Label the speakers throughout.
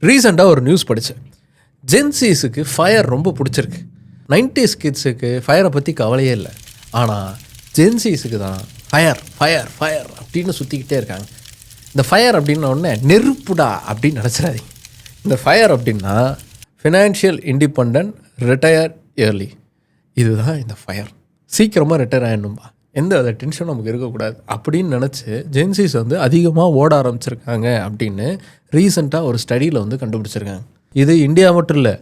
Speaker 1: ரீசெண்டாக ஒரு நியூஸ் படித்தேன். ஜென்சிஸுக்கு ஃபயர் ரொம்ப பிடிச்சிருக்கு. 90s கிட்ஸுக்கு ஃபயரை பற்றி கவலையே இல்லை. ஆனால் ஜென்சிஸுக்கு தான் ஃபயர் ஃபயர் ஃபயர் அப்படின்னு சுற்றிக்கிட்டே இருக்காங்க. இந்த ஃபயர் அப்படின்ன உடனே நெருப்புடா அப்படின்னு நினச்சிடாதீங்க. இந்த ஃபயர் அப்படின்னா ஃபினான்ஷியல் இண்டிபெண்டன்ட், ரிட்டையர் இயர்லி. இதுதான் இந்த ஃபயர். சீக்கிரமாக ரிட்டையர் ஆகிடணும்பா, எந்த அதை டென்ஷன் நமக்கு இருக்கக்கூடாது அப்படின்னு நினச்சி ஜென்சிஸ் வந்து அதிகமாக ஓட ஆரம்பிச்சிருக்காங்க அப்படின்னு ரீசெண்டாக ஒரு ஸ்டடியில் வந்து கண்டுபிடிச்சிருக்காங்க. இது இந்தியா மட்டும் இல்லை,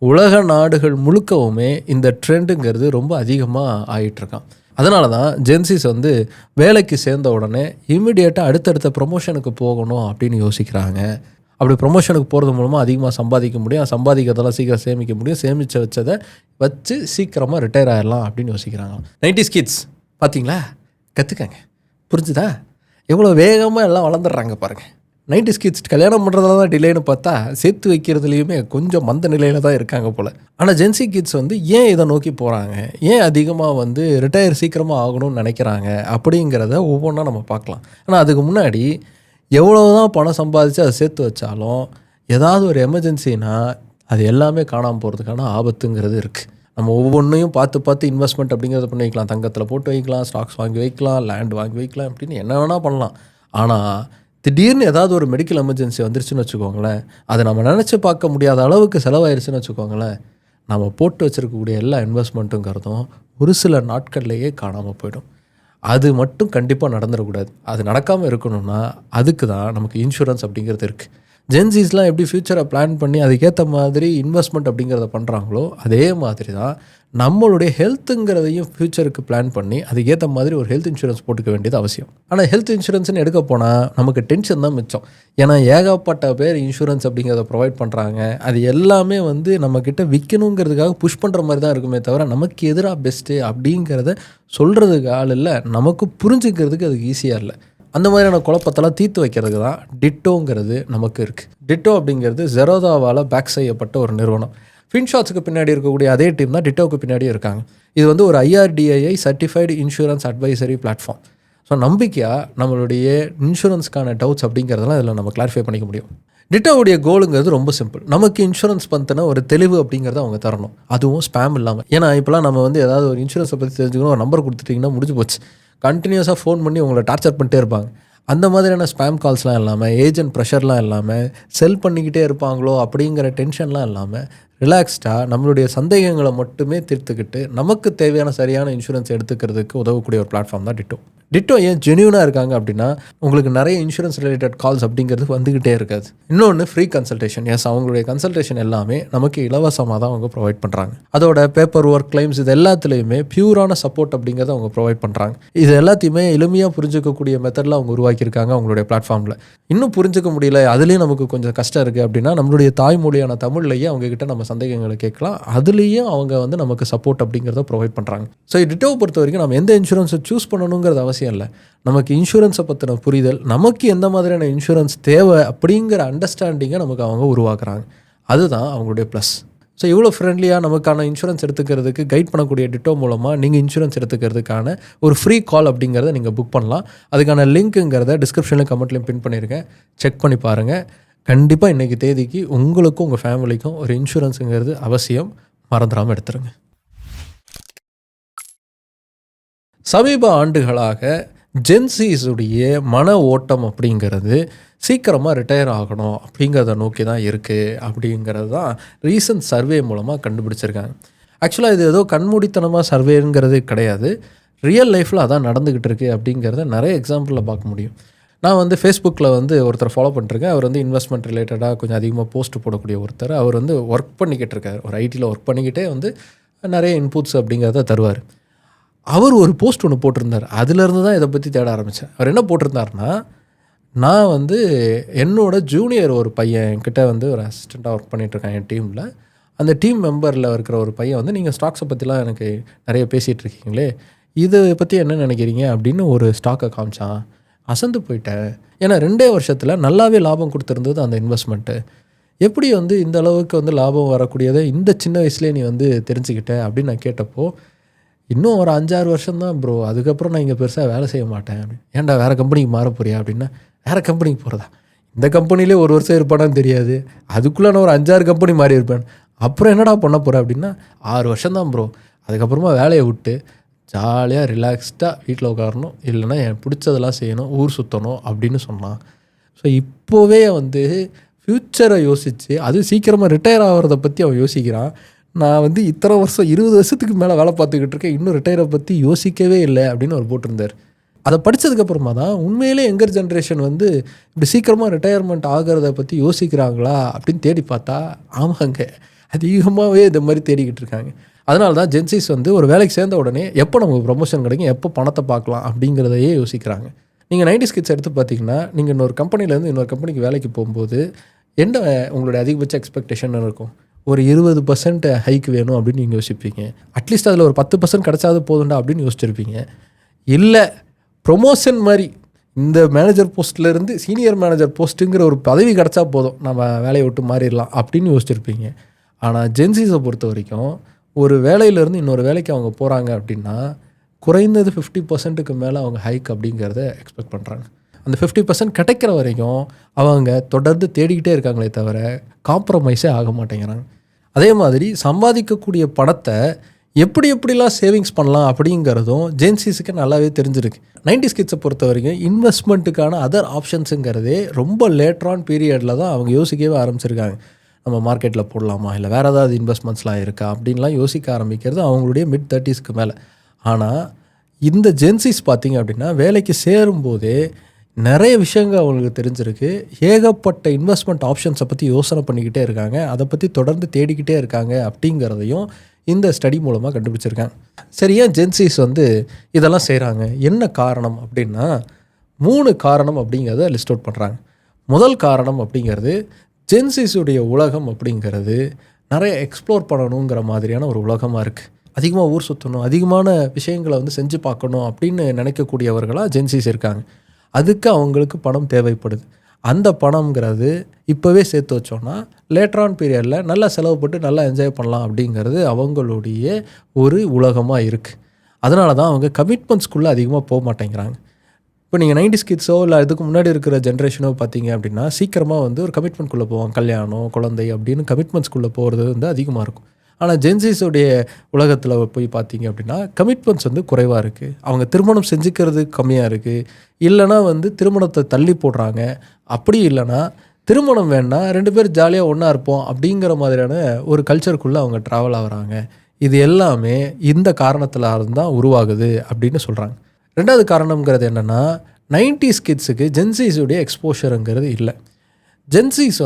Speaker 1: உலக நாடுகள் முழுக்கவுமே இந்த ட்ரெண்டுங்கிறது ரொம்ப அதிகமாக ஆகிட்டுருக்கான். அதனால தான் ஜென்சிஸ் வந்து வேலைக்கு சேர்ந்த உடனே இம்மிடியேட்டாக அடுத்தடுத்த ப்ரொமோஷனுக்கு போகணும் அப்படின்னு யோசிக்கிறாங்க. அப்படி ப்ரொமோஷனுக்கு போகிறது மூலமாக அதிகமாக சம்பாதிக்க முடியும், சம்பாதிக்கிறதெல்லாம் சீக்கிரம் சேமிக்க முடியும், சேமித்து வச்சதை வச்சு சீக்கிரமாக ரிட்டையர் ஆகிடலாம் அப்படின்னு யோசிக்கிறாங்க. 90s கிட்ஸ் பார்த்தீங்களா, கற்றுக்கங்க. புரிஞ்சுதா? எவ்வளோ வேகமாக எல்லாம் வளர்ந்துடுறாங்க பாருங்கள். 90s கிட்ஸ் கல்யாணம் பண்ணுறதுல தான் டிலேன்னு பார்த்தா சேர்த்து வைக்கிறதுலையுமே கொஞ்சம் மந்த நிலையில் தான் இருக்காங்க போல். ஆனால் ஜென்சி கிட்ஸ் வந்து ஏன் இதை நோக்கி போகிறாங்க, ஏன் அதிகமாக வந்து ரிட்டையர் சீக்கிரமாக ஆகணும்னு நினைக்கிறாங்க அப்படிங்கிறத ஒவ்வொன்றா நம்ம பார்க்கலாம். ஆனால் அதுக்கு முன்னாடி எவ்வளோ தான் பணம் சம்பாதிச்சு அதை சேர்த்து வச்சாலும் ஏதாவது ஒரு எமர்ஜென்சினா அது எல்லாமே காணாமல் போகிறதுக்கான ஆபத்துங்கிறது இருக்குது. நம்ம ஒவ்வொன்றையும் பார்த்து இன்வெஸ்ட்மெண்ட் அப்படிங்கிறத பண்ணி வைக்கலாம். தங்கத்தில் போட்டு வைக்கலாம், ஸ்டாக்ஸ் வாங்கி வைக்கலாம், லேண்ட் வாங்கி வைக்கலாம், அப்படின்னு என்ன வேணால் பண்ணலாம். ஆனால் திடீர்னு ஏதாவது ஒரு மெடிக்கல் எமர்ஜென்சி வந்துருச்சுன்னு வச்சுக்கோங்களேன், அதை நம்ம நினச்சி பார்க்க முடியாத அளவுக்கு செலவாயிருச்சுன்னு வச்சுக்கோங்களேன், நம்ம போட்டு வச்சுருக்கக்கூடிய எல்லா இன்வெஸ்ட்மெண்ட்டுங்கிறதும் ஒரு சில நாட்கள்லேயே காணாமல் போயிடும். அது மட்டும் கண்டிப்பாக நடந்துடக்கூடாது. அது நடக்காமல் இருக்கணும்னா அதுக்கு தான் நமக்கு இன்சூரன்ஸ் அப்படிங்கிறது இருக்குது. ஜென்சிஸ்லாம் எப்படி ஃப்யூச்சரை பிளான் பண்ணி அதுக்கேற்ற மாதிரி இன்வெஸ்ட்மெண்ட் அப்படிங்கிறத பண்ணுறாங்களோ அதே மாதிரி தான் நம்மளுடைய ஹெல்த்துங்கிறதையும் ஃப்யூச்சருக்கு பிளான் பண்ணி அதுக்கேற்ற மாதிரி ஒரு ஹெல்த் இன்சூரன்ஸ் போட்டுக்க வேண்டியது அவசியம். ஆனால் ஹெல்த் இன்சூரன்ஸ்னு எடுக்க போனால் நமக்கு டென்ஷன் தான் மிச்சம். ஏன்னா ஏகப்பட்ட பேர் இன்சூரன்ஸ் அப்படிங்கிறத ப்ரொவைட் பண்ணுறாங்க. அது எல்லாமே வந்து நம்மக்கிட்ட விற்கணுங்கிறதுக்காக புஷ் பண்ணுற மாதிரி தான் இருக்குமே தவிர நமக்கு எதிராக பெஸ்ட்டு அப்படிங்கிறத சொல்கிறதுக்கு ஆள் இல்லை, நமக்கு புரிஞ்சுக்கிறதுக்கு அதுக்கு ஈஸியாக இல்லை. அந்த மாதிரியான குழப்பத்தெல்லாம் தீர்த்து வைக்கிறதுக்கு தான் டிட்டோங்கிறது நமக்கு இருக்குது. டிட்டோ அப்படிங்கிறது ஜெரோதாவால் பேக் செய்யப்பட்ட ஒரு நிறுவனம். ஃபின்ஷாட்ஸுக்கு பின்னாடி இருக்கக்கூடிய அதே டீம் தான் டிட்டோவுக்கு பின்னாடியும் இருக்காங்க. இது வந்து ஒரு IRDAI certified insurance advisory platform. So நம்பிக்கையாக நம்மளுடைய இன்சூரன்ஸ்க்கான டவுட்ஸ் அப்படிங்கிறதெல்லாம் இதில் நம்ம கிளாரிஃபை பண்ணிக்க முடியும். டிட்டோவுடைய கோலுங்கிறது ரொம்ப சிம்பிள். நமக்கு இன்சூரன்ஸ் பற்றின ஒரு தெளிவு அப்படிங்கிறத அவங்க தரணும், அதுவும் ஸ்பேம் இல்லாமல். ஏன்னா இப்போலாம் நம்ம வந்து ஏதாவது ஒரு இன்சூரன்ஸை பற்றி தெரிஞ்சுக்கணும், ஒரு நம்பர் கொடுத்துட்டிங்கன்னா முடிஞ்சு போச்சு. கண்டினியூஸாக ஃபோன் பண்ணி உங்களை டார்ச்சர் பண்ணிட்டே இருப்பாங்க. அந்த மாதிரியான ஸ்பேம் கால்ஸ்லாம் இல்லாமல், ஏஜென்ட் ப்ரெஷர்லாம் இல்லாமல், செல் பண்ணிக்கிட்டே இருப்பாங்களோ அப்படிங்கிற டென்ஷன்லாம் இல்லாமல் ரிலாக்ஸ்டாக நம்மளுடைய சந்தேகங்களை மட்டுமே தீர்த்துக்கிட்டு நமக்கு தேவையான சரியான இன்சூரன்ஸ் எடுத்துக்கிறதுக்கு உதவக்கூடிய ஒரு பிளாட்ஃபார்ம் தான் டிட்டோ. டிட்டோ ஏன் ஜென்யூனாக இருக்காங்க அப்படின்னா, உங்களுக்கு நிறைய இன்சூரன்ஸ் ரிலேட்டட் கால்ஸ் அப்படிங்கிறது வந்துக்கிட்டே இருக்காது. இன்னொன்று ஃப்ரீ கன்சல்டேஷன். எஸ், அவங்களுடைய கன்சல்டேஷன் எல்லாமே நமக்கு இலவசமாக தான் அவங்க ப்ரொவைட் பண்ணுறாங்க. அதோட பேப்பர் ஒர்க், கிளைம்ஸ், இது எல்லாத்துலேயுமே பியூரான சப்போர்ட் அப்படிங்கிறத அவங்க ப்ரொவைட் பண்ணுறாங்க. இது எல்லாத்தையுமே எளிமையாக புரிஞ்சிக்கக்கூடிய மெத்தடில் அவங்க உருவாக்கியிருக்காங்க அவங்களுடைய பிளாட்ஃபார்மில். இன்னும் புரிஞ்சிக்க முடியல, அதுலேயும் நமக்கு கொஞ்சம் கஷ்டம் இருக்குது அப்படின்னா நம்மளுடைய தாய்மொழியான தமிழ்லையே அவங்கக்கிட்ட நம்ம சந்தேகங்களை கேட்கலாம். அதுலேயும் அவங்க வந்து நமக்கு சப்போர்ட் அப்படிங்கிறத ப்ரொவைட் பண்ணுறாங்க. ஸோ டிட்டோவை பொறுத்த வரைக்கும் நம்ம எந்த இன்சூரன்ஸை சூஸ் பண்ணணுங்கிறது அவசியம் இல்லை. நமக்கு இன்சூரன்ஸை பற்றின புரிதல், நமக்கு எந்த மாதிரியான இன்சூரன்ஸ் தேவை அப்படிங்கிற அண்டர்ஸ்டாண்டிங்கை நமக்கு அவங்க உருவாக்குறாங்க. அதுதான் அவங்களுடைய ப்ளஸ். ஸோ இவ்வளோ ஃப்ரெண்ட்லியாக நமக்கான இன்சூரன்ஸ் எடுத்துக்கிறதுக்கு கைட் பண்ணக்கூடிய டிட்டோ மூலமாக நீங்கள் இன்சூரன்ஸ் எடுத்துக்கிறதுக்கான ஒரு ஃப்ரீ கால் அப்படிங்கிறத நீங்கள் புக் பண்ணலாம். அதுக்கான லிங்க்குங்கிறத டிஸ்கிரிப்ஷனில் கமெண்ட்லையும் பின் பண்ணியிருக்கேன், செக் பண்ணி பாருங்கள். கண்டிப்பாக இன்றைக்கி தேதிக்கு உங்களுக்கும் உங்கள் ஃபேமிலிக்கும் ஒரு இன்சூரன்ஸுங்கிறது அவசியம், மறந்துடாமல் எடுத்துருங்க. சமீப ஆண்டுகளாக ஜென்சிஸுடைய மன ஓட்டம் அப்படிங்கிறது சீக்கிரமாக ரிட்டையர் ஆகணும் அப்படிங்கிறத நோக்கி தான் இருக்குது அப்படிங்கிறது தான் ரீசன்ட் சர்வே மூலமாக கண்டுபிடிச்சிருக்காங்க. ஆக்சுவலாக இது ஏதோ கண்மூடித்தனமாக சர்வேங்கிறது கிடையாது, ரியல் லைஃப்பில் அதான் நடந்துக்கிட்டு இருக்குது அப்படிங்கிறத நிறைய எக்ஸாம்பிளில் பார்க்க முடியும். நான் வந்து ஃபேஸ்புக்கில் வந்து ஒருத்தர் ஃபாலோ பண்ணிருக்கேன். அவர் வந்து இன்வெஸ்ட்மெண்ட் ரிலேட்டடாக கொஞ்சம் அதிகமாக போஸ்ட் போடக்கூடிய ஒருத்தர். அவர் வந்து ஒர்க் பண்ணிக்கிட்டு இருக்கார், ஒரு ஐடியில் ஒர்க் பண்ணிக்கிட்டே வந்து நிறைய இன்புட்ஸ் அப்படிங்கிறத தருவார். அவர் ஒரு போஸ்ட் ஒன்று போட்டிருந்தார். அதுலேருந்து தான் இதை பற்றி தேட ஆரம்பித்தேன். அவர் என்ன போட்டிருந்தாருன்னா, நான் வந்து என்னோட ஜூனியர் ஒரு பையன் என்கிட்ட வந்து ஒரு அசிஸ்டண்ட்டாக ஒர்க் பண்ணிகிட்ருக்கேன் என் டீமில். அந்த டீம் மெம்பரில் இருக்கிற ஒரு பையன் வந்து, நீங்கள் ஸ்டாக்ஸை பற்றிலாம் எனக்கு நிறைய பேசிகிட்டு இருக்கீங்களே, இதை பற்றி என்ன நினைக்கிறீங்க அப்படின்னு ஒரு ஸ்டாக்கை காமிச்சான். அசந்து போயிட்டேன். ஏன்னா 2 வருஷத்தில் நல்லாவே லாபம் கொடுத்துருந்தது அந்த இன்வெஸ்ட்மெண்ட்டு. எப்படி வந்து இந்த அளவுக்கு வந்து லாபம் வரக்கூடியதை இந்த சின்ன வயசுலேயே நீ வந்து தெரிஞ்சுக்கிட்ட அப்படின்னு நான் கேட்டப்போ, இன்னும் ஒரு 5-6 வருஷம் தான் ப்ரோ, அதுக்கப்புறம் நான் இங்கே பெருசாக வேலை செய்ய மாட்டேன் அப்படின்னு. ஏன்டா வேறு கம்பெனிக்கு மாற போறியா அப்படின்னா, வேறு கம்பெனிக்கு போகிறதா, இந்த கம்பெனிலே ஒரு வருஷம் இருப்பானான்னு தெரியாது, அதுக்குள்ளே நான் ஒரு 5-6 கம்பெனி மாறி இருப்பேன். அப்புறம் என்னடா பண்ண போகிறேன் அப்படின்னா 6 வருஷம் தான் ப்ரோ. அதுக்கப்புறமா வேலையை விட்டு ஜாலியாக ரிலாக்ஸ்டாக வீட்டில் உட்காரணும், இல்லைன்னா எனக்கு பிடிச்சதெல்லாம் செய்யணும், ஊர் சுற்றணும் அப்படின்னு சொன்னான். ஸோ இப்போவே வந்து ஃப்யூச்சரை யோசித்து அது சீக்கிரமாக ரிட்டையர் ஆகிறத பற்றி அவன் யோசிக்கிறான். நான் இத்தனை வருஷம் 20 வருஷத்துக்கு மேலே வேலை பார்த்துக்கிட்டு இருக்கேன், இன்னும் ரிட்டையரை பற்றி யோசிக்கவே இல்லை அப்படின்னு அவர் போட்டிருந்தார். அதை படித்ததுக்கப்புறமா தான் உண்மையிலே யங்கர் ஜென்ரேஷன் இப்படி சீக்கிரமாக ரிட்டையர்மெண்ட் ஆகிறத பற்றி யோசிக்கிறாங்களா அப்படின்னு தேடி பார்த்தா ஆமாங்க, அதிகமாகவே இந்த மாதிரி தேடிக்கிட்டு இருக்காங்க. அதனால தான் ஜென்சிஸ் ஒரு வேலைக்கு சேர்ந்த உடனே எப்போ நமக்கு ப்ரொமோஷன் கிடைக்கும், எப்போ பணத்தை பார்க்கலாம் அப்படிங்கிறதையே யோசிக்கிறாங்க. நீங்கள் 90s கிட்ஸ் எடுத்து பார்த்தீங்கன்னா, நீங்கள் இன்னொரு கம்பெனிலேருந்து இன்னொரு கம்பெனிக்கு வேலைக்கு போகும்போது என்ன உங்களுடைய அதிகபட்ச எக்ஸ்பெக்டேஷன் இருக்கும்? ஒரு 20% ஹைக் வேணும் அப்படின்னு நீங்கள் யோசிப்பீங்க. அட்லீஸ்ட் அதில் ஒரு 10% கிடச்சாது போதுண்டா அப்படின்னு யோசிச்சிருப்பீங்க. இல்லை ப்ரொமோஷன் மாதிரி இந்த மேனேஜர் போஸ்ட்லேருந்து சீனியர் மேனேஜர் போஸ்ட்டுங்கிற ஒரு பதவி கிடச்சா போதும், நம்ம வேலையை விட்டு மாறிடலாம் அப்படின்னு யோசிச்சிருப்பீங்க. ஆனால் ஜென்சிஸை பொறுத்த வரைக்கும் ஒரு வேலையிலேருந்து இன்னொரு வேலைக்கு அவங்க போகிறாங்க அப்படின்னா குறைந்தது 50%க்கு மேலே அவங்க ஹைக் அப்படிங்கிறத எக்ஸ்பெக்ட் பண்ணுறாங்க. அந்த 50% கிடைக்கிற வரைக்கும் அவங்க தொடர்ந்து தேடிக்கிட்டே இருக்காங்களே தவிர காம்ப்ரமைஸே ஆக மாட்டேங்கிறாங்க. அதே மாதிரி சம்பாதிக்கக்கூடிய பணத்தை எப்படிலாம் சேவிங்ஸ் பண்ணலாம் அப்படிங்கிறதும் ஜென்சிஸுக்கு நல்லாவே தெரிஞ்சிருக்கு. 90s கிட்ஸை பொறுத்த வரைக்கும் இன்வெஸ்ட்மெண்ட்டுக்கான அதர் ஆப்ஷன்ஸுங்கிறதே ரொம்ப லேட்டரான் பீரியடில் தான் அவங்க யோசிக்கவே ஆரம்பிச்சிருக்காங்க. நம்ம மார்க்கெட்டில் போடலாமா, இல்லை வேறு ஏதாவது இன்வெஸ்ட்மெண்ட்ஸ்லாம் இருக்கா அப்படின்லாம் யோசிக்க ஆரம்பிக்கிறது அவங்களுடைய மிட் 30ஸ்க்கு மேலே. ஆனால் இந்த ஜென்சிஸ் பார்த்திங்க அப்படின்னா வேலைக்கு சேரும்போதே நிறைய விஷயங்கள் அவங்களுக்கு தெரிஞ்சிருக்கு. ஏகப்பட்ட இன்வெஸ்ட்மெண்ட் ஆப்ஷன்ஸை பற்றி யோசனை பண்ணிக்கிட்டே இருக்காங்க, அதை பற்றி தொடர்ந்து தேடிக்கிட்டே இருக்காங்க அப்படிங்கிறதையும் இந்த ஸ்டடி மூலமாக கண்டுபிடிச்சிருக்காங்க. சரி, ஏன் ஜென்சிஸ் இதெல்லாம் செய்கிறாங்க, என்ன காரணம் அப்படின்னா 3 காரணம் அப்படிங்கிறத லிஸ்ட் அவுட் பண்ணுறாங்க. முதல் காரணம் அப்படிங்கிறது ஜென்சிஸுடைய உலகம் அப்படிங்கிறது நிறைய எக்ஸ்ப்ளோர் பண்ணணுங்கிற மாதிரியான ஒரு உலகமாக இருக்குது. அதிகமாக ஊர் சுற்றணும், அதிகமான விஷயங்களை செஞ்சு பார்க்கணும் அப்படின்னு நினைக்கக்கூடியவர்களாக ஜென்சிஸ் இருக்காங்க. அதுக்கு அவங்களுக்கு பணம் தேவைப்படுது. அந்த பணம்ங்கிறது இப்போவே சேர்த்து வச்சோன்னா லேட்டரான் பீரியடில் நல்லா செலவு போட்டு நல்லா என்ஜாய் பண்ணலாம் அப்படிங்கிறது அவங்களுடைய ஒரு உலகமாக இருக்குது. அதனால தான் அவங்க கமிட்மெண்ட்ஸ்குள்ளே அதிகமாக போக மாட்டேங்கிறாங்க. இப்போ நீங்கள் 90s கிட்ஸோ இல்லை அதுக்கு முன்னாடி இருக்கிற ஜென்ரேஷனோ பார்த்தீங்க அப்படின்னா சீக்கிரமாக ஒரு கமிட்மெண்ட்குள்ளே போவாங்க. கல்யாணம், குழந்தை அப்படின்னு கமிட்மெண்ட்ஸ்குள்ளே போகிறது அதிகமாக இருக்கும். ஆனால் ஜென்சிஸுடைய உலகத்தில் போய் பார்த்தீங்க அப்படின்னா கமிட்மெண்ட்ஸ் குறைவாக இருக்குது. அவங்க திருமணம் செஞ்சுக்கிறது கம்மியாக இருக்குது, இல்லைனா திருமணத்தை தள்ளி போடுறாங்க. அப்படி இல்லைனா திருமணம் வேணால் 2 பேர் ஜாலியாக ஒன்றா இருப்போம் அப்படிங்கிற மாதிரியான ஒரு கல்ச்சருக்குள்ளே அவங்க ட்ராவல் ஆகிறாங்க. இது எல்லாமே இந்த காரணத்தில் தான் உருவாகுது அப்படின்னு சொல்கிறாங்க. 2வது காரணம்ங்கிறது என்னென்னா 90s கிட்ஸுக்கு ஜென்சிஸுடைய எக்ஸ்போஷருங்கிறது இல்லை. ஜென்சிஸ்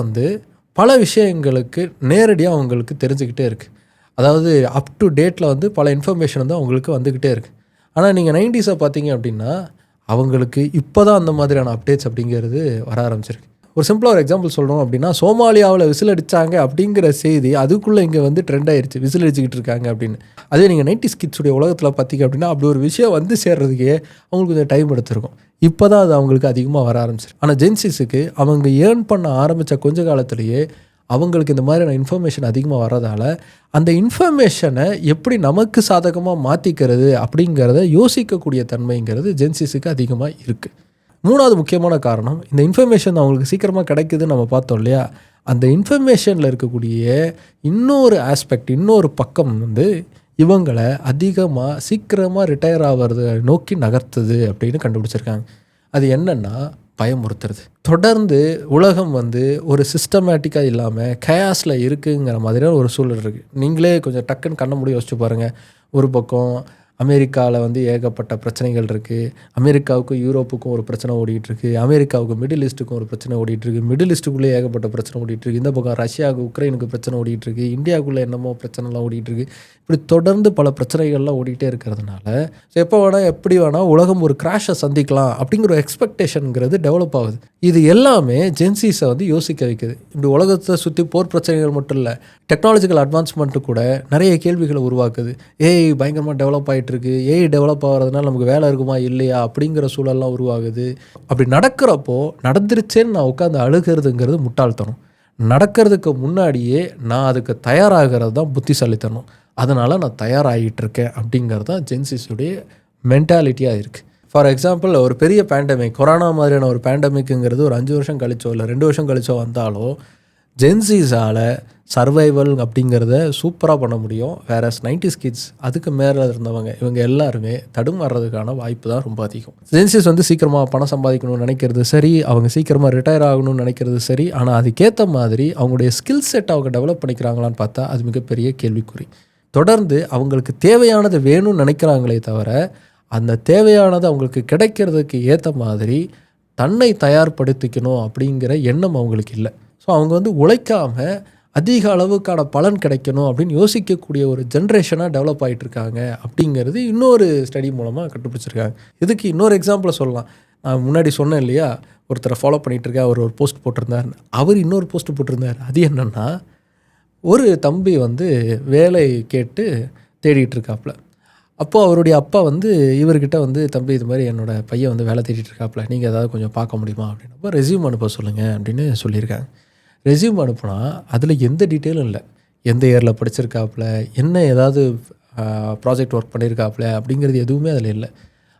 Speaker 1: பல விஷயங்களுக்கு நேரடியாக அவங்களுக்கு தெரிஞ்சுக்கிட்டே இருக்குது. அதாவது அப் டு டேட்டில் பல இன்ஃபர்மேஷன் அவங்களுக்கு வந்துக்கிட்டே இருக்குது. ஆனால் நீங்கள் 90ஸை பார்த்தீங்க அப்படின்னா அவங்களுக்கு இப்போ தான் அந்த மாதிரியான அப்டேட்ஸ் அப்படிங்கிறது வர ஆரம்பிச்சிருக்கு. ஒரு சிம்பிளாக ஒரு எக்ஸாம்பிள் சொல்லணும் அப்படின்னா சோமாலியாவில் விசில் அடித்தாங்க அப்படிங்கிற செய்தி அதுக்குள்ளே இங்கே ட்ரெண்ட் ஆயிடுச்சு, விசில் அடிச்சுக்கிட்டு இருக்காங்க அப்படின்னு. அதே நீங்கள் 90s கிட்ஸுடைய உலகத்தில் பார்த்தீங்க அப்படின்னா அப்படி ஒரு விஷயம் சேர்றதுக்கே அவங்களுக்கு கொஞ்சம் டைம் எடுத்திருக்கும். இப்போ தான் அது அவங்களுக்கு அதிகமாக வர ஆரம்பிச்சிருக்கு. ஆனால் ஜென்சிஸுக்கு அவங்க ஏர்ன் பண்ண ஆரம்பித்த கொஞ்ச காலத்திலேயே அவங்களுக்கு இந்த மாதிரியான இன்ஃபர்மேஷன் அதிகமாக வர்றதால அந்த இன்ஃபர்மேஷனை எப்படி நமக்கு சாதகமாக மாற்றிக்கிறது அப்படிங்கிறத யோசிக்கக்கூடிய தன்மைங்கிறது ஜென்சிஸுக்கு அதிகமாக இருக்குது. 3வது முக்கியமான காரணம், இந்த இன்ஃபர்மேஷன் அவங்களுக்கு சீக்கிரமாக கிடைக்குதுன்னு நம்ம பார்த்தோம் இல்லையா, அந்த இன்ஃபர்மேஷனில் இருக்கக்கூடிய இன்னொரு ஆஸ்பெக்ட், இன்னொரு பக்கம் இவங்களை அதிகமாக சீக்கிரமாக ரிட்டையர் ஆகிறத நோக்கி நகர்த்துது அப்படின்னு கண்டுபிடிச்சிருக்காங்க. அது என்னென்னா பயமுறுத்துறது. தொடர்ந்து உலகம் ஒரு சிஸ்டமேட்டிக்காக இல்லாமல் கயாஸில் இருக்குங்கிற மாதிரியான ஒரு சூழல் இருக்குது. நீங்களே கொஞ்சம் டக்குன்னு கண்ண மூடி யோசிச்சு பாருங்கள். ஒரு பக்கம் அமெரிக்காவில் ஏகப்பட்ட பிரச்சனைகள் இருக்குது. அமெரிக்காவுக்கும் யூரோப்புக்கும் ஒரு பிரச்சனை ஓடிட்டுருக்கு, அமெரிக்காவுக்கு மிடில் ஈஸ்ட்டுக்கும் ஒரு பிரச்சனை ஓடிட்டுருக்கு, மிடில் ஈஸ்ட்டுக்குள்ளே ஏகப்பட்ட பிரச்சனை ஓடிட்டுருக்கு, இந்த பக்கம் ரஷ்யாவுக்கு உக்ரைனுக்கு பிரச்சனை ஓடிட்டுருக்கு, இந்தியாவுக்குள்ளே என்னமோ பிரச்சனைலாம் ஓடிட்டுருக்கு. இப்படி தொடர்ந்து பல பிரச்சனைகள்லாம் ஓடிட்டே இருக்கிறதுனால எப்போ வேணால் எப்படி வேணால் உலகம் ஒரு கிராஷை சந்திக்கலாம் அப்படிங்கிற ஒரு எக்ஸ்பெக்டேஷனுங்கிறது டெவலப் ஆகுது. இது எல்லாமே ஜென்சிஸை யோசிக்க வைக்குது. இப்படி உலகத்தை சுற்றி போர் பிரச்சனைகள் மட்டும் இல்லை, டெக்னாலஜிக்கல் அட்வான்ஸ்மெண்ட்டு கூட நிறைய கேள்விகளை உருவாக்குது. ஏஐ பயங்கரமாக டெவலப் ஆகிட்டு இருக்கு, ஏஐ டெவலப் ஆகிறதுனால நமக்கு வேலை இருக்குமா இல்லையா அப்படிங்கிற சூழல்லாம் உருவாகுது. அப்படி நடக்கிறப்போ நடந்துருச்சேன்னு நான் உட்காந்து அழுகிறதுங்கிறது முட்டாள்தனம். நடக்கிறதுக்கு முன்னாடியே நான் அதுக்கு தயாராகிறது தான் புத்திசாலித்தனம். அதனால் நான் தயாராகிட்டு இருக்கேன் அப்படிங்கிறது தான் ஜென்சிஸுடைய மென்டாலிட்டியாக இருக்குது. ஃபார் எக்ஸாம்பிள் ஒரு பெரிய பேண்டமிக், கொரோனா மாதிரியான ஒரு பேண்டமிக்குங்கிறது ஒரு 5 வருஷம் கழிச்சோ இல்லை 2 வருஷம் கழிச்சோ வந்தாலும் ஜென்சிஸால் சர்வைவல் அப்படிங்கிறத சூப்பராக பண்ண முடியும். வேறஸ் 90s கிட்ஸ் அதுக்கு மேலே இருந்தவங்க இவங்க எல்லாருமே தடுமாறுறதுக்கான வாய்ப்பு தான் ரொம்ப அதிகம். ஜென்சிஸ் வந்து சீக்கிரமாக பணம் சம்பாதிக்கணும்னு நினைக்கிறது சரி, அவங்க சீக்கிரமாக ரிட்டையர் ஆகணும்னு நினைக்கிறது சரி, ஆனால் அதுக்கேற்ற மாதிரி அவங்களுடைய ஸ்கில் செட் அவங்க டெவலப் பண்ணிக்கிறாங்களான்னு பார்த்தா அது மிகப்பெரிய கேள்விக்குறி. தொடர்ந்து அவங்களுக்கு தேவையானது வேணும்னு நினைக்கிறாங்களே தவிர அந்த தேவையானது அவங்களுக்கு கிடைக்கிறதுக்கு ஏற்ற மாதிரி தன்னை தயார்படுத்திக்கணும் அப்படிங்கிற எண்ணம் அவங்களுக்கு இல்லை. ஸோ அவங்க வந்து உழைக்காமல் அதிக அளவுக்கான பலன் கிடைக்கணும் அப்படின்னு யோசிக்கக்கூடிய ஒரு ஜென்ரேஷனாக டெவலப் ஆகிட்டு இருக்காங்க அப்படிங்கிறது இன்னொரு ஸ்டடி மூலமாக கண்டுபிடிச்சிருக்காங்க. இதுக்கு இன்னொரு எக்ஸாம்பிளை சொல்லலாம். நான் முன்னாடி சொன்னேன் இல்லையா, ஒருத்தரை ஃபாலோ பண்ணிகிட்டு இருக்கேன், அவர் ஒரு போஸ்ட் போட்டிருந்தார், அவர் இன்னொரு போஸ்ட் போட்டிருந்தார். அது என்னென்னா, ஒரு தம்பி வந்து வேலை கேட்டு தேடிட்டு இருக்காப்புல. அப்போது அவருடைய அப்பா வந்து இவர்கிட்ட வந்து, தம்பி இது மாதிரி என்னோடய பையன் வந்து வேலை தேடிட்டு இருக்காப்புல, நீங்கள் ஏதாவது கொஞ்சம் பார்க்க முடியுமா அப்படின்னப்போ ரெஸ்யூம் அனுப்ப சொல்லுங்கள் அப்படின்னு சொல்லியிருக்காங்க. ரெஸ்யூம் அனுப்புனா அதில் எந்த டீட்டெயிலும் இல்லை. எந்த இயரில் படிச்சிருக்காப்புல, என்ன ஏதாவது ப்ராஜெக்ட் ஒர்க் பண்ணியிருக்காப்புல அப்படிங்கிறது எதுவுமே அதில் இல்லை.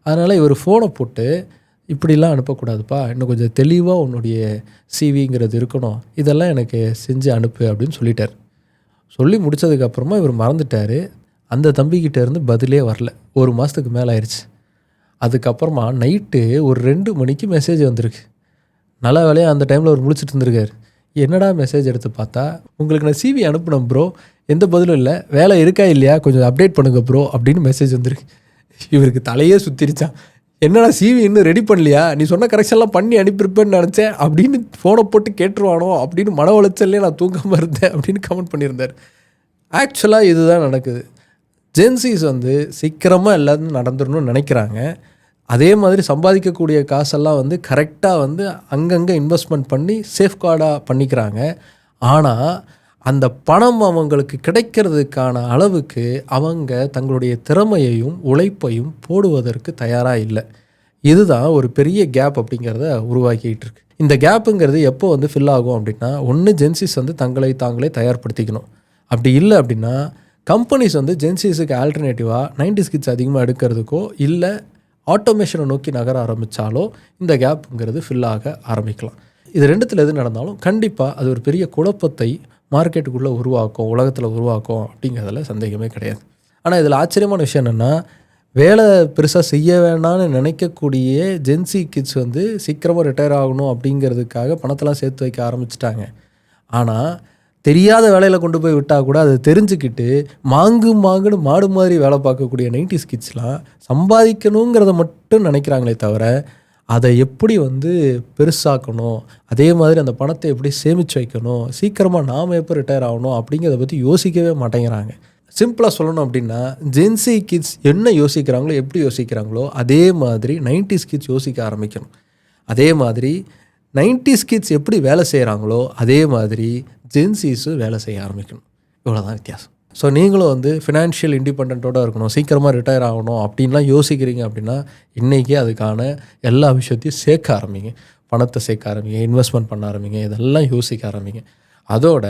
Speaker 1: அதனால் இவர் ஃபோனை போட்டு, இப்படிலாம் அனுப்பக்கூடாதுப்பா, இன்னும் கொஞ்சம் தெளிவாக உன்னுடைய சிவிங்கிறது இருக்கணும், இதெல்லாம் எனக்கு செஞ்சு அனுப்பு அப்படின்னு சொல்லிட்டார். சொல்லி முடித்ததுக்கப்புறமா இவர் மறந்துட்டார். அந்த தம்பிக்கிட்ட இருந்து பதிலே வரல. 1 மாதத்துக்கு மேலே ஆயிடுச்சு. அதுக்கப்புறமா நைட்டு ஒரு 2 மணிக்கு மெசேஜ் வந்திருக்கு. நல்ல வேலையாக அந்த டைமில் அவர் முழிச்சிட்டு இருந்திருக்காரு. என்னடா மெசேஜ் எடுத்து பார்த்தா, உங்களுக்கு நான் சிவி அனுப்பினேன் ப்ரோ, எந்த பதிலும் இல்லை, வேலை இருக்கா இல்லையா கொஞ்சம் அப்டேட் பண்ணுங்க ப்ரோ அப்படின்னு மெசேஜ் வந்துருக்கு. இவருக்கு தலையே சுற்றிருச்சான். என்னடா சிவி இன்னும் ரெடி பண்ணலையா, நீ சொன்ன கரெக்ஷன்லாம் பண்ணி அனுப்பியிருப்பேன்னு நினச்சேன் அப்படின்னு ஃபோனை போட்டு கேட்டுருவானோ அப்படின்னு மன உளைச்சல்லே நான் தூங்காமல் இருந்தேன் அப்படின்னு கமெண்ட் பண்ணியிருந்தார். ஆக்சுவலாக இதுதான் நடக்குது. ஜென்சிஸ் வந்து சீக்கிரமாக எல்லாரும் நடந்துடணும்னு நினைக்கிறாங்க. அதே மாதிரி சம்பாதிக்கக்கூடிய காசெல்லாம் வந்து கரெக்டாக வந்து அங்கங்கே இன்வெஸ்ட்மெண்ட் பண்ணி சேஃப்கார்டாக பண்ணிக்கிறாங்க. ஆனால் அந்த பணம் அவங்களுக்கு கிடைக்கிறதுக்கான அளவுக்கு அவங்க தங்களுடைய திறமையையும் உழைப்பையும் போடுவதற்கு தயாராக இல்லை. இதுதான் ஒரு பெரிய கேப் அப்படிங்கிறத உருவாக்கிட்டு இருக்கு. இந்த கேப்புங்கிறது எப்போ வந்து ஃபில் ஆகும் அப்படின்னா, ஒன்று ஜென்சிஸ் வந்து தங்களை தாங்களே தயார்படுத்திக்கணும். அப்படி இல்லை அப்படின்னா கம்பெனிஸ் வந்து ஜென்சிஸுக்கு ஆல்டர்னேட்டிவாக 90s கிட்ஸ் அதிகமாக எடுக்கிறதுக்கோ இல்லை ஆட்டோமேஷனை நோக்கி நகர ஆரம்பித்தாலோ இந்த கேப்புங்கிறது ஃபில் ஆக ஆரம்பிக்கலாம். இது ரெண்டுத்தில் எது நடந்தாலும் கண்டிப்பாக அது ஒரு பெரிய குழப்பத்தை மார்க்கெட்டுக்குள்ளே உருவாக்கும், உலகத்தில் உருவாக்கும் அப்படிங்கிறதுல சந்தேகமே கிடையாது. ஆனால் இதில் ஆச்சரியமான விஷயம் என்னென்னா, வேலை பெருசாக செய்ய வேண்டாம்னு நினைக்கக்கூடிய ஜென்சி கிட்ஸ் வந்து சீக்கிரமாக ரிட்டையர் ஆகணும் அப்படிங்கிறதுக்காக பணத்தெல்லாம் சேர்த்து வைக்க ஆரம்பிச்சிட்டாங்க. ஆனால் தெரியாத வேலையில் கொண்டு போய் விட்டால் கூட அதை தெரிஞ்சுக்கிட்டு மாங்குன்னு மாடு மாதிரி வேலை பார்க்கக்கூடிய 90s கிட்ஸ்லாம் சம்பாதிக்கணுங்கிறத மட்டும் நினைக்கிறாங்களே தவிர அதை எப்படி வந்து பெருசாக்கணும், அதே மாதிரி அந்த பணத்தை எப்படி சேமித்து வைக்கணும், சீக்கிரமாக நாம் எப்போ ரிட்டையர் ஆகணும் அப்படிங்கிறத பற்றி யோசிக்கவே மாட்டேங்கிறாங்க. சிம்பிளாக சொல்லணும் அப்படின்னா, ஜென்சி கிட்ஸ் என்ன யோசிக்கிறாங்களோ எப்படி யோசிக்கிறாங்களோ அதே மாதிரி 90s கிட்ஸ் யோசிக்க ஆரம்பிக்கணும். அதே மாதிரி 90s கிட்ஸ் எப்படி வேலை செய்கிறாங்களோ அதே மாதிரி ஜென்சிஸும் வேலை செய்ய ஆரம்பிக்கணும். இவ்வளோதான் வித்தியாசம். ஸோ நீங்களும் வந்து ஃபினான்ஷியல் இண்டிபெண்டண்ட்டோடு இருக்கணும், சீக்கிரமாக ரிட்டையர் ஆகணும் அப்படின்லாம் யோசிக்கிறீங்க அப்படின்னா இன்றைக்கி அதுக்கான எல்லா விஷயத்தையும் சேர்க்க ஆரம்பிங்க. பணத்தை சேர்க்க ஆரம்பிங்க, இன்வெஸ்ட்மெண்ட் பண்ண ஆரம்பிங்க, இதெல்லாம் யோசிக்க ஆரம்பிங்க. அதோட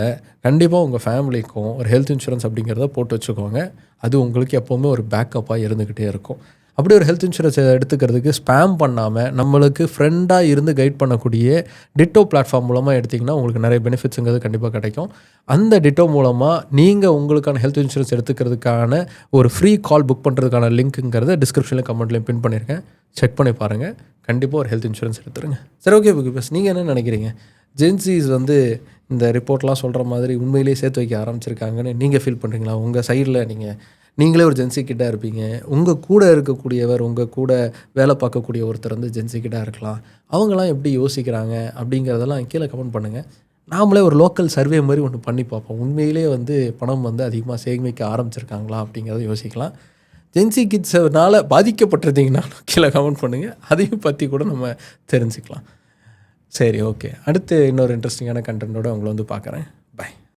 Speaker 1: கண்டிப்பாக உங்கள் ஃபேமிலிக்கும் ஒரு ஹெல்த் இன்சூரன்ஸ் அப்படிங்கிறத போட்டு வச்சுக்கோங்க. அது உங்களுக்கு எப்போவுமே ஒரு பேக்கப்பாக இருந்துக்கிட்டே இருக்கும். அப்படி ஒரு ஹெல்த் இன்சூரன்ஸ் எடுத்துக்கிறதுக்கு ஸ்பேம் பண்ணாமல் நம்மளுக்கு ஃப்ரெண்டாக இருந்து கைட் பண்ணக்கூடிய டிட்டோ பிளாட்ஃபார்ம் மூலமாக எடுத்திங்கன்னா உங்களுக்கு நிறைய பெனிஃபிட்ஸுங்கிறது கண்டிப்பாக கிடைக்கும். அந்த டிட்டோ மூலமாக நீங்கள் உங்களுக்கான ஹெல்த் இன்சூரன்ஸ் எடுத்துக்கிறதுக்கான ஒரு ஃப்ரீ கால் புக் பண்ணுறதுக்கான லிங்க்குங்கிறத டிஸ்கிரிப்ஷனில் கமெண்ட்லேயும் பின் பண்ணியிருக்கேன். செக் பண்ணி பாருங்கள். கண்டிப்பாக ஒரு ஹெல்த் இன்சூரன்ஸ் எடுத்துருங்க. சரி, ஓகே பிகாஸ் நீங்கள் என்ன நினைக்கிறீங்க? ஜென்சிஸ் வந்து இந்த ரிப்போர்ட்லாம் சொல்கிற மாதிரி உண்மையிலேயே சேர்த்து வைக்க ஆரம்பிச்சிருக்காங்கன்னு நீங்கள் ஃபீல் பண்ணுறீங்களா? உங்கள் சைடில் நீங்களே ஒரு ஜென்சி கிட்டாக இருப்பீங்க, உங்கள் கூட இருக்கக்கூடியவர், உங்கள் கூட வேலை பார்க்கக்கூடிய ஒருத்தர் வந்து ஜென்சி கிட்டாக இருக்கலாம். அவங்களாம் எப்படி யோசிக்கிறாங்க அப்படிங்கிறதெல்லாம் கீழே கமெண்ட் பண்ணுங்கள். நாமளே ஒரு லோக்கல் சர்வே மாதிரி ஒன்று பண்ணி பார்ப்போம். உண்மையிலேயே வந்து பணம் வந்து அதிகமாக சேமிக்க ஆரம்பிச்சிருக்காங்களா அப்படிங்கிறத யோசிக்கலாம். ஜென்சி கிட்ஸ்னால் பாதிக்கப்பட்டிருந்தீங்கன்னா கீழே கமெண்ட் பண்ணுங்கள். அதையும் பற்றி கூட நம்ம தெரிஞ்சுக்கலாம். சரி, ஓகே. அடுத்து இன்னொரு இன்ட்ரெஸ்டிங்கான கண்டென்ட்டோடு உங்களை வந்து பார்க்குறேன்.